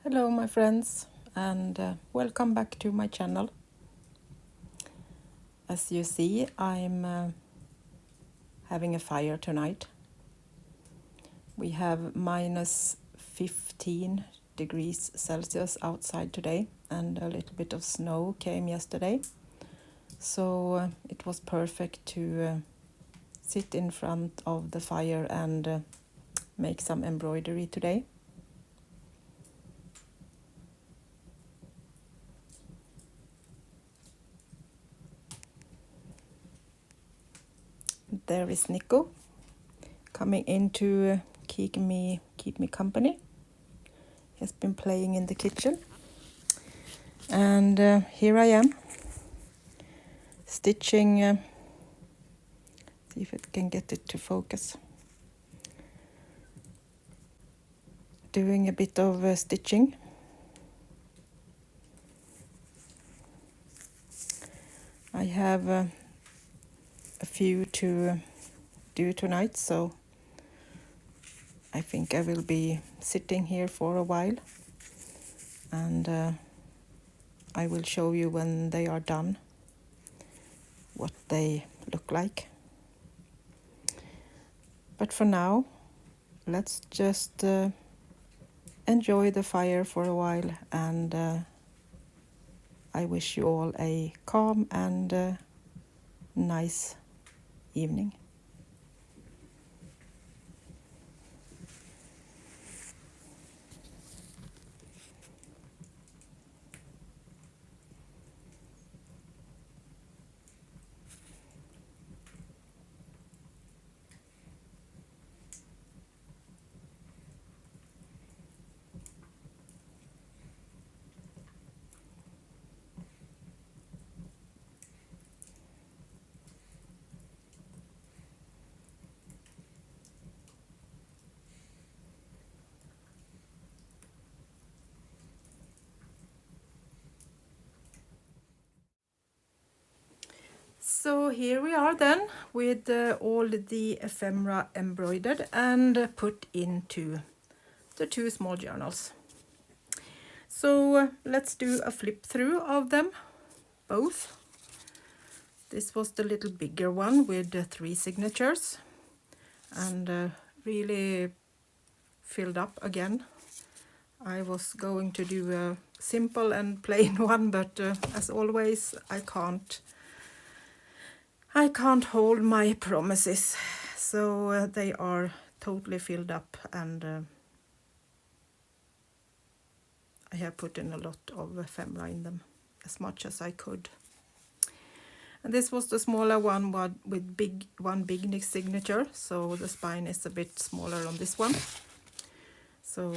Hello my friends, and welcome back to my channel. As you see, I'm having a fire tonight. We have minus 15 degrees Celsius outside today, and a little bit of snow came yesterday. So it was perfect to sit in front of the fire and make some embroidery today. There is Nico coming in to keep me company. He has been playing in the kitchen, and here I am stitching. See if it can get it to focus. Doing a bit of stitching. I have a few to do tonight, so I think I will be sitting here for a while, and I will show you when they are done what they look like. But for now, let's just enjoy the fire for a while, and I wish you all a calm and nice evening. So here we are then with all the ephemera embroidered and put into the two small journals. So let's do a flip through of them both. This was the little bigger one with 3 signatures, and really filled up again. I was going to do a simple and plain one, but as always I can't hold my promises, so they are totally filled up, and I have put in a lot of ephemera in them, as much as I could. And this was the smaller one with one big signature, so the spine is a bit smaller on this one. So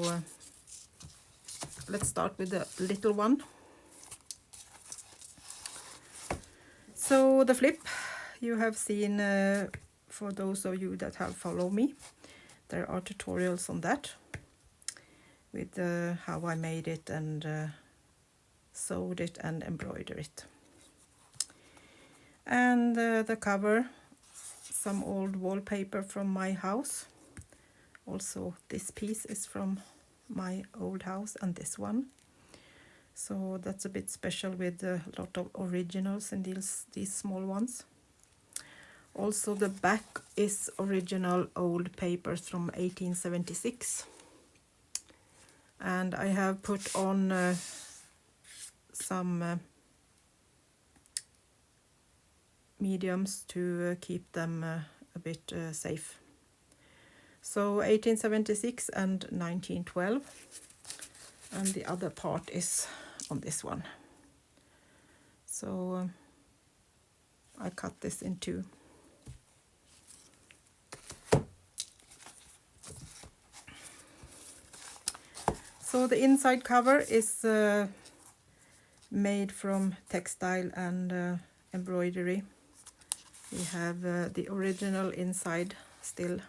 let's start with the little one. So the flip, you have seen, for those of you that have followed me, there are tutorials on that with how I made it and sewed it and embroidered it. And the cover, some old wallpaper from my house. Also this piece is from my old house, and this one. So that's a bit special with a lot of originals in these small ones. Also the back is original old papers from 1876. And I have put on some mediums to keep them a bit safe. So 1876 and 1912, and the other part is on this one. So I cut this in two. So the inside cover is made from textile and embroidery. We have the original inside still.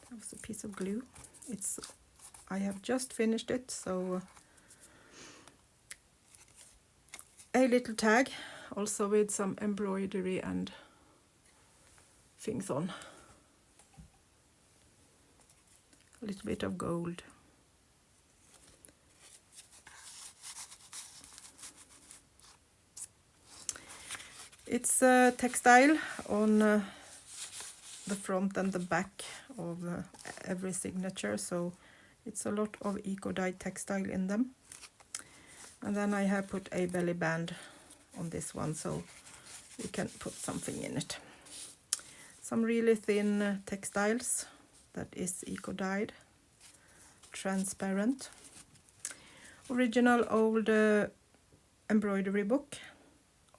That was a piece of glue. I have just finished it, so a little tag, also with some embroidery and things on. A little bit of gold. It's textile on the front and the back of every signature, so it's a lot of eco-dyed textile in them. And then I have put a belly band on this one, so you can put something in it. Some really thin textiles that is eco-dyed, transparent. Original old embroidery book,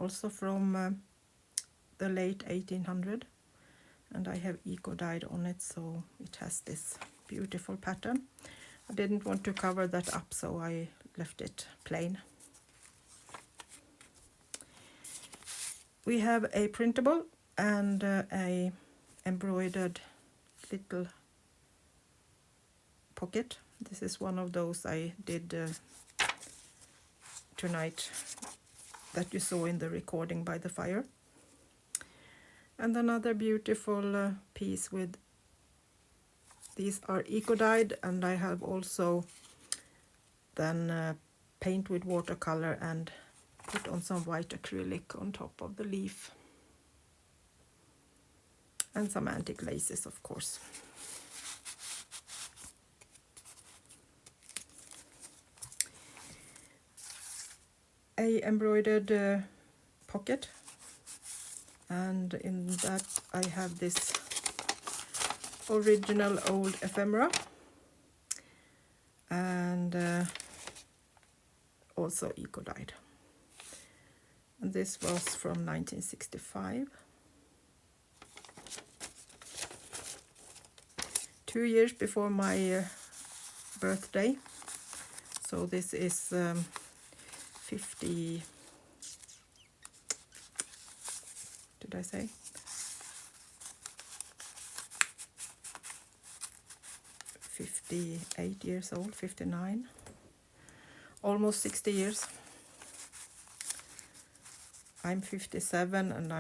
also from the late 1800, and I have eco-dyed on it, so it has this beautiful pattern. I didn't want to cover that up, so I left it plain. We have a printable and a embroidered little pocket. This is one of those I did tonight that you saw in the recording by the fire. And another beautiful piece with, these are eco-dyed, and I have also then paint with watercolor and put on some white acrylic on top of the leaf. And some antique laces, of course. A embroidered pocket, and in that I have this original old ephemera, and also eco-dyed. And this was from 1965. 2 years before my birthday. So this is 50, did I say? 58 years old, 59. Almost 60 years. I'm 57 and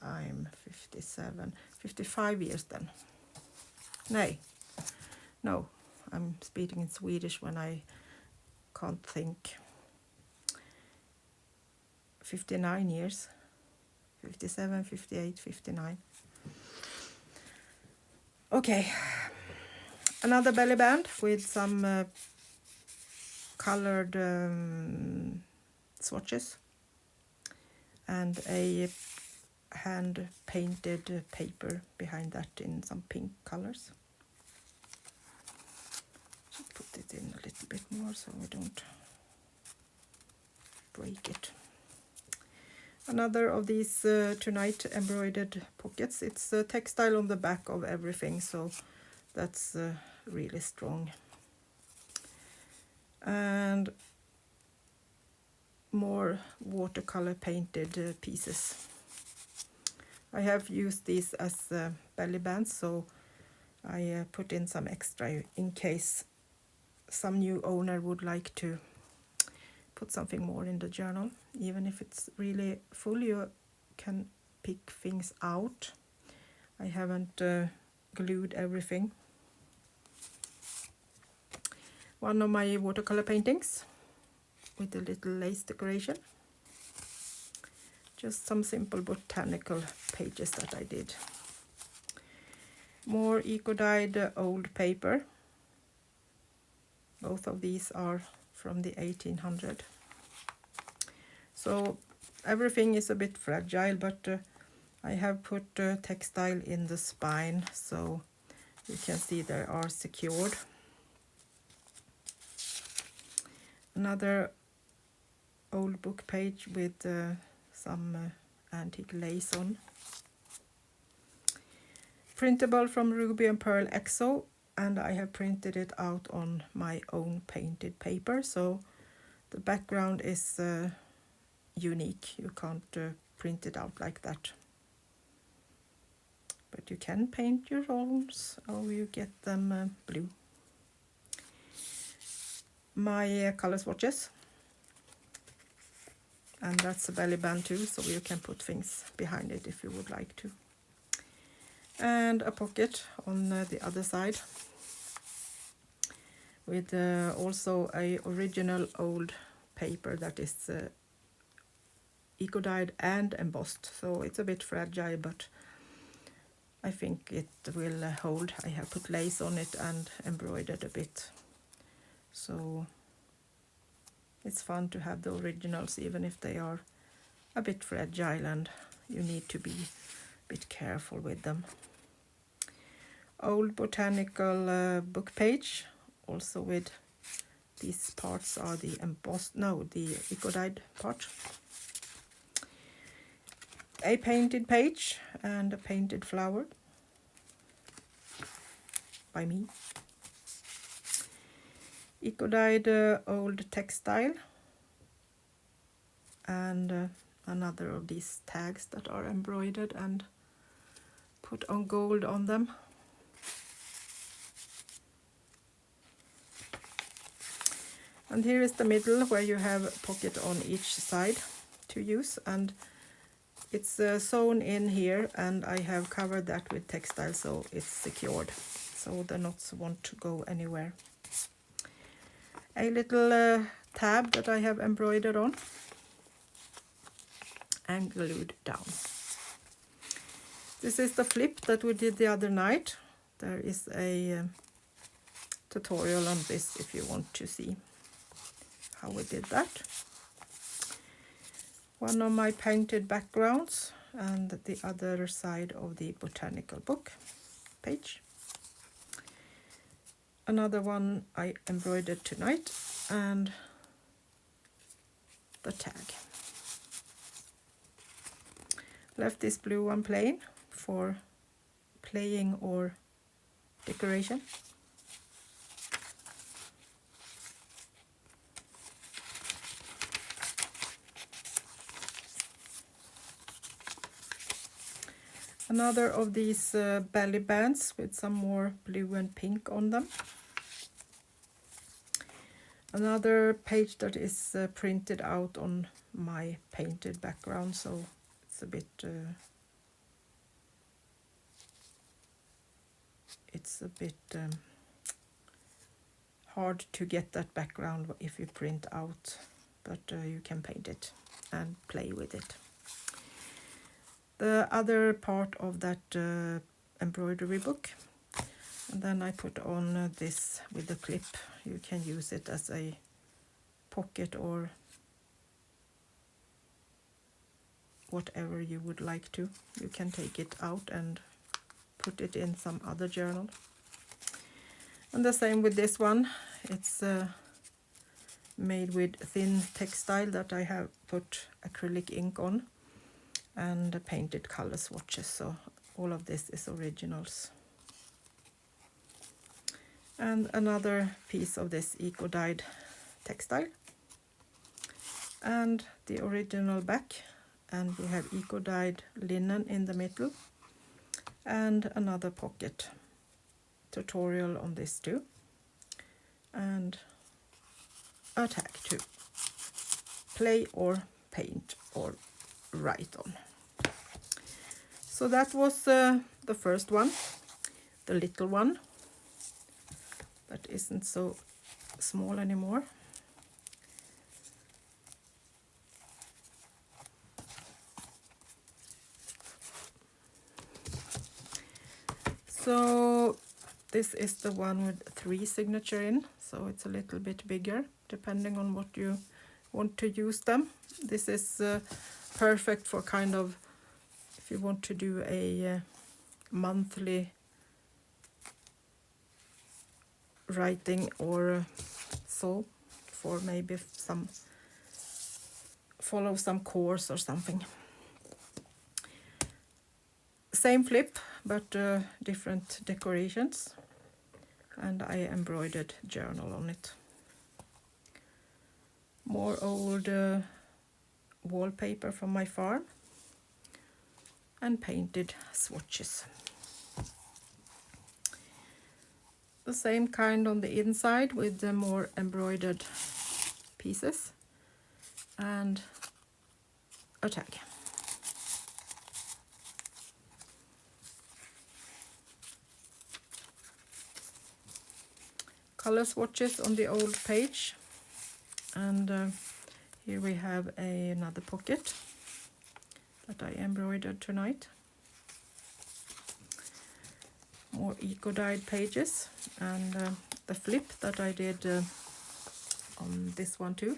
I'm 57, 55 years then. No, I'm speaking in Swedish when I can't think. 59 years, 57, 58, 59. Okay, another belly band with some colored swatches and a hand painted paper behind that in some pink colors. Should put it in a little bit more so I don't break it. Another of these tonight embroidered pockets. It's textile on the back of everything, so that's really strong. And more watercolor painted pieces. I have used these as belly bands, so I put in some extra in case some new owner would like to put something more in the journal. Even if it's really full, you can pick things out. I haven't glued everything. One of my watercolor paintings with a little lace decoration. Just some simple botanical pages that I did. More eco-dyed old paper. Both of these are from the 1800s. So everything is a bit fragile, but I have put textile in the spine, so you can see they are secured. Another old book page with some antique lace on. Printable from Ruby and Pearl Exo, and I have printed it out on my own painted paper, so the background is unique. You can't print it out like that. But you can paint your own, or you get them blue. My color swatches. And that's a belly band too, so you can put things behind it if you would like to. And a pocket on the other side with also a original old paper that is eco dyed and embossed, so it's a bit fragile, but I think it will hold. I have put lace on it and embroidered a bit, so it's fun to have the originals even if they are a bit fragile and you need to be a bit careful with them. Old botanical book page, also with these parts are the embossed, no, the eco dyed part. A painted page and a painted flower by me. Eco dyed old textile, and another of these tags that are embroidered and put on gold on them. And here is the middle where you have a pocket on each side to use, and it's sewn in here, and I have covered that with textile so it's secured, so the knots won't go anywhere. A little tab that I have embroidered on and glued down. This is the flip that we did the other night. There is a tutorial on this if you want to see how we did that. One of my painted backgrounds and the other side of the botanical book page. Another one I embroidered tonight, and the tag. Left this blue one plain for playing or decoration. Another of these belly bands with some more blue and pink on them. Another page that is printed out on my painted background, so it's a bit hard to get that background if you print out, but you can paint it and play with it. The other part of that embroidery book, and then I put on this with the clip. You can use it as a pocket or whatever you would like to. You can take it out and put it in some other journal. And the same with this one. It's made with thin textile that I have put acrylic ink on and painted color swatches, so all of this is originals. And another piece of this eco dyed textile and the original back, and we have eco dyed linen in the middle, and another pocket tutorial on this too, and a tag to play or paint or write on. So that was the first one, the little one that isn't so small anymore. So this is the one with 3 signature in, so it's a little bit bigger depending on what you want to use them. This is perfect for kind of if you want to do a monthly writing or so, for maybe some follow some course or something. Same flip but different decorations, and I embroidered journal on it. More old wallpaper from my farm and painted swatches. The same kind on the inside with the more embroidered pieces and a tag. Color swatches on the old page, and here we have another pocket that I embroidered tonight. More eco-dyed pages, and the flip that I did on this one too,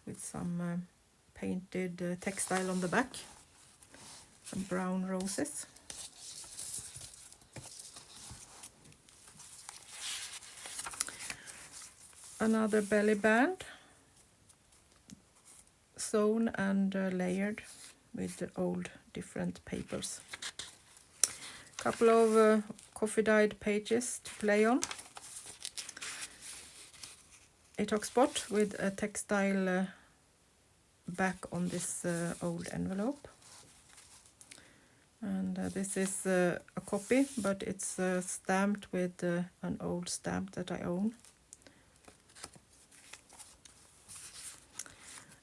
with some painted textile on the back, some brown roses. Another belly band, sewn and layered with the old different papers. Couple of coffee dyed pages to play on. A talk spot with a textile back on this old envelope. And this is a copy, but it's stamped with an old stamp that I own.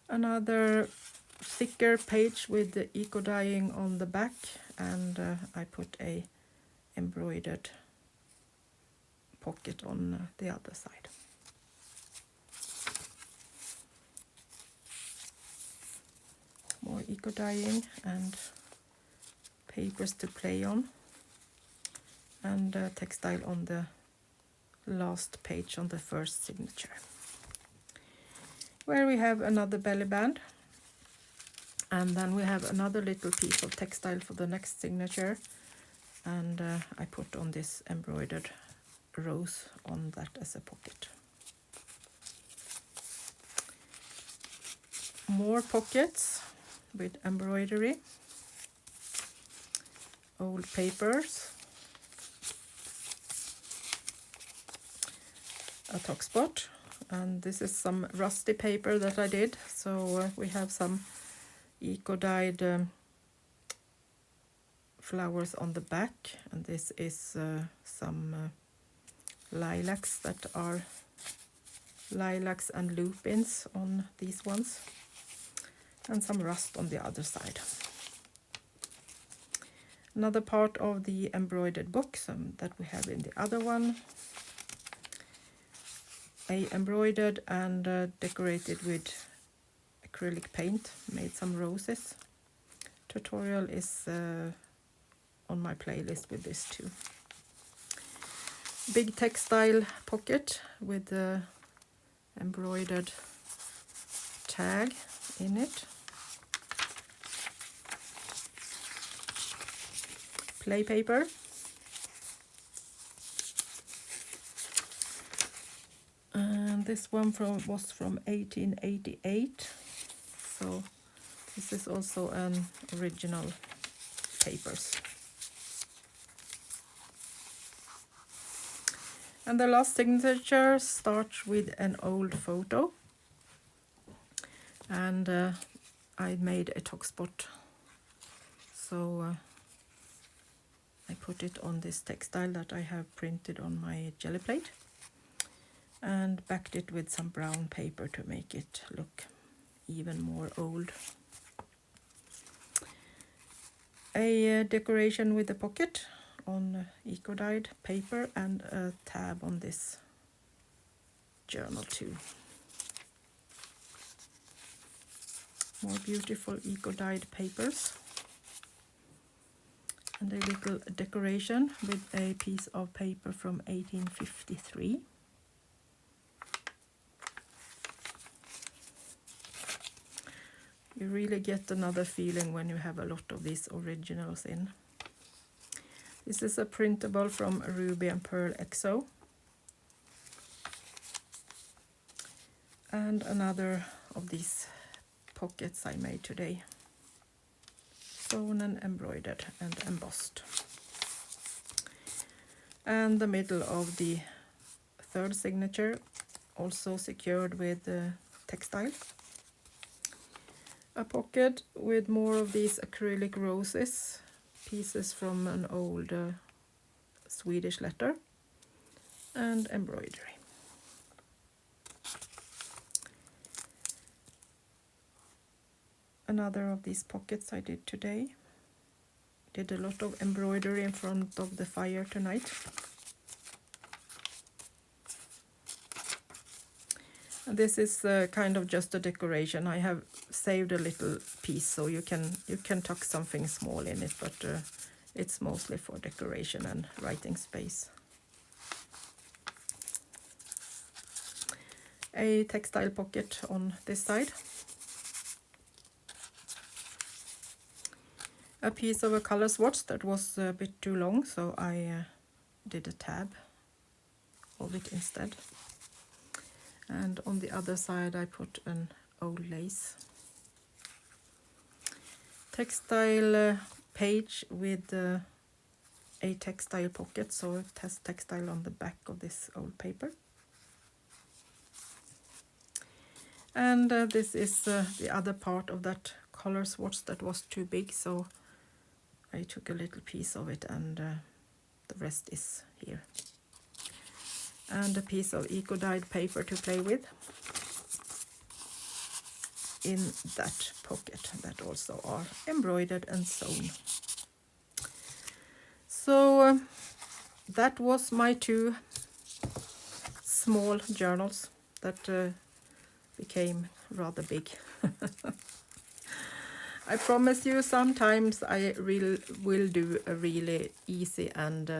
Another thicker page with the eco dyeing on the back, and I put a embroidered pocket on the other side. More eco dyeing and papers to play on, and textile on the last page on the first signature, where we have another belly band, and then we have another little piece of textile for the next signature, and I put on this embroidered rose on that as a pocket. More pockets with embroidery, old papers, a talk spot, and this is some rusty paper that I did, so we have some eco-dyed flowers on the back, and this is some lilacs that are lilacs and lupins on these ones, and some rust on the other side. Another part of the embroidered book that we have in the other one, a embroidered and decorated with acrylic paint, made some roses. Tutorial is on my playlist with this too. Big textile pocket with the embroidered tag in it. Play paper. And this one was from 1888. So this is also an original papers. And the last signature starts with an old photo. And I made a talk spot. So I put it on this textile that I have printed on my jelly plate, and backed it with some brown paper to make it look even more old. A decoration with a pocket on eco-dyed paper, and a tab on this journal too. More beautiful eco-dyed papers. And a little decoration with a piece of paper from 1853. You really get another feeling when you have a lot of these originals in. This is a printable from Ruby and Pearl XO. And another of these pockets I made today. Sewn and embroidered and embossed. And the middle of the third signature, also secured with textile. A pocket with more of these acrylic roses, pieces from an old Swedish letter, and embroidery. Another of these pockets I did today. Did a lot of embroidery in front of the fire tonight. This is kind of just a decoration. I have saved a little piece so you can tuck something small in it, but it's mostly for decoration and writing space. A textile pocket on this side. A piece of a color swatch that was a bit too long, so I did a tab of it instead. And on the other side I put an old lace. Textile page with a textile pocket, so it has textile on the back of this old paper. And this is the other part of that color swatch that was too big, so I took a little piece of it, and the rest is here. And a piece of eco-dyed paper to play with in that pocket that also are embroidered and sewn. So that was my 2 small journals that became rather big. I promise you, sometimes I will do a really easy and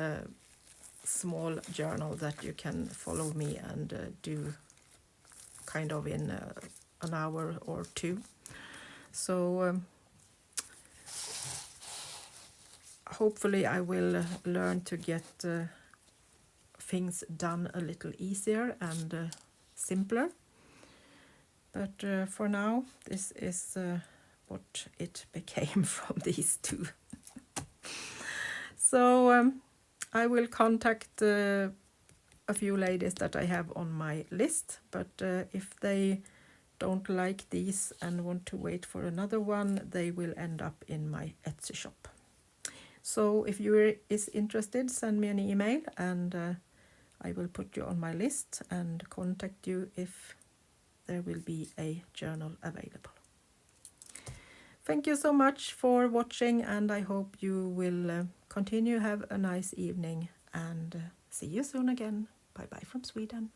small journal that you can follow me and do kind of in an hour or 2. So hopefully I will learn to get things done a little easier and simpler. But for now, this is what it became from these 2. So I will contact a few ladies that I have on my list, but if they don't like these and want to wait for another one, they will end up in my Etsy shop. So if you is interested, send me an email and I will put you on my list and contact you if there will be a journal available. Thank you so much for watching, and I hope you will continue have a nice evening, and see you soon again. Bye bye from Sweden.